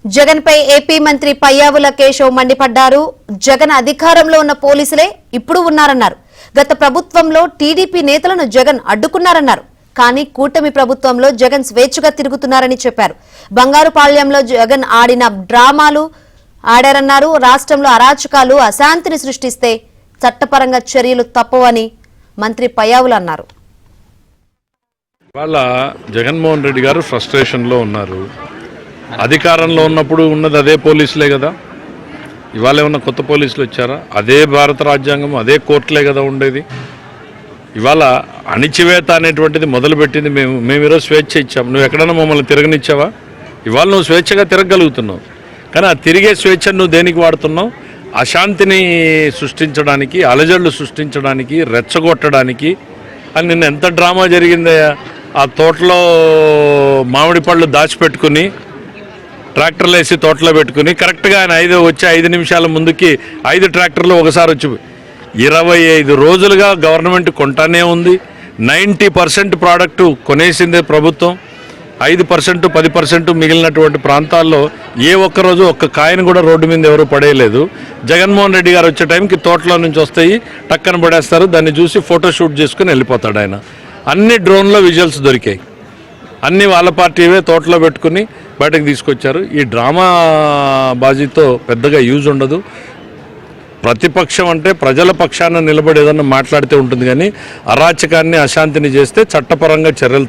జగన్ పై AP మంత్రి పయ్యావుల కేశవ్ మండిపడ్డారు. జగన్ అధికారంలో ఉన్న పోలీసులే ఇప్పుడు ఉన్నారన్నారు. గత ప్రభుత్వంలో టీడీపీ నేతలను జగన్ అడ్డుకున్నారన్నారు. కానీ కూటమి ప్రభుత్వంలో జగన్ స్వేచ్ఛగా తిరుగుతున్నారని చెప్పారు. బంగారుపాళ్యంలో జగన్ ఆడిన డ్రామాలు ఆడారన్నారు. రాష్ట్రంలో అరాచకాలు అశాంతిని సృష్టిస్తే చట్టపరంగా చర్యలు తప్పవని మంత్రి పయ్యావుల అన్నారు. వాళ్ళ జగన్మోహన్ రెడ్డి గారు ఫ్రస్ట్రేషన్లో ఉన్నారు. అధికారంలో ఉన్నప్పుడు ఉన్నది అదే పోలీసులే కదా, ఇవాళ ఏమన్నా కొత్త పోలీసులు వచ్చారా? అదే భారత రాజ్యాంగం, అదే కోర్టులే కదా ఉండేది. ఇవాళ అణిచివేత అనేటువంటిది మొదలుపెట్టింది మేము ఈరోజు స్వేచ్ఛ ఇచ్చాం. నువ్వు ఎక్కడన్నా మమ్మల్ని తిరగనిచ్చావా? ఇవాళ నువ్వు స్వేచ్ఛగా తిరగలుగుతున్నావు. కానీ ఆ తిరిగే స్వేచ్ఛను నువ్వు దేనికి వాడుతున్నావు? అశాంతిని సృష్టించడానికి, అలజడులు సృష్టించడానికి, రెచ్చగొట్టడానికి. అని నిన్న ఎంత డ్రామా జరిగిందయ్యా! ఆ తోటలో మామిడి పళ్ళు దాచిపెట్టుకుని ట్రాక్టర్లు వేసి తోటలో పెట్టుకుని కరెక్ట్గా ఆయన 5 నిమిషాల ముందుకి 5 ట్రాక్టర్లు ఒకసారి వచ్చి 25 రోజులుగా గవర్నమెంట్ కొంటానే ఉంది. 90% ప్రోడక్టు కొనేసిందే ప్రభుత్వం. 5% 10% మిగిలినటువంటి ప్రాంతాల్లో ఏ ఒక్కరోజు ఒక్క కాయను కూడా రోడ్డు మీద ఎవరు పడేయలేదు. జగన్మోహన్ రెడ్డి గారు వచ్చే టైంకి తోటలో నుంచి వస్తాయి, టక్కన పడేస్తారు. దాన్ని చూసి ఫోటోషూట్ చేసుకుని వెళ్ళిపోతాడు ఆయన. అన్ని డ్రోన్లో విజువల్స్ దొరికాయి. అన్నీ వాళ్ళ పార్టీవే తోటలో పెట్టుకుని బయటకు తీసుకొచ్చారు. ఈ డ్రామా బాజీతో పెద్దగా యూజ్ ఉండదు. ప్రతిపక్షం అంటే ప్రజల పక్షాన నిలబడి ఏదన్నా మాట్లాడితే ఉంటుంది, కానీ అరాచకాన్ని అశాంతిని చేస్తే చట్టపరంగా చర్యలు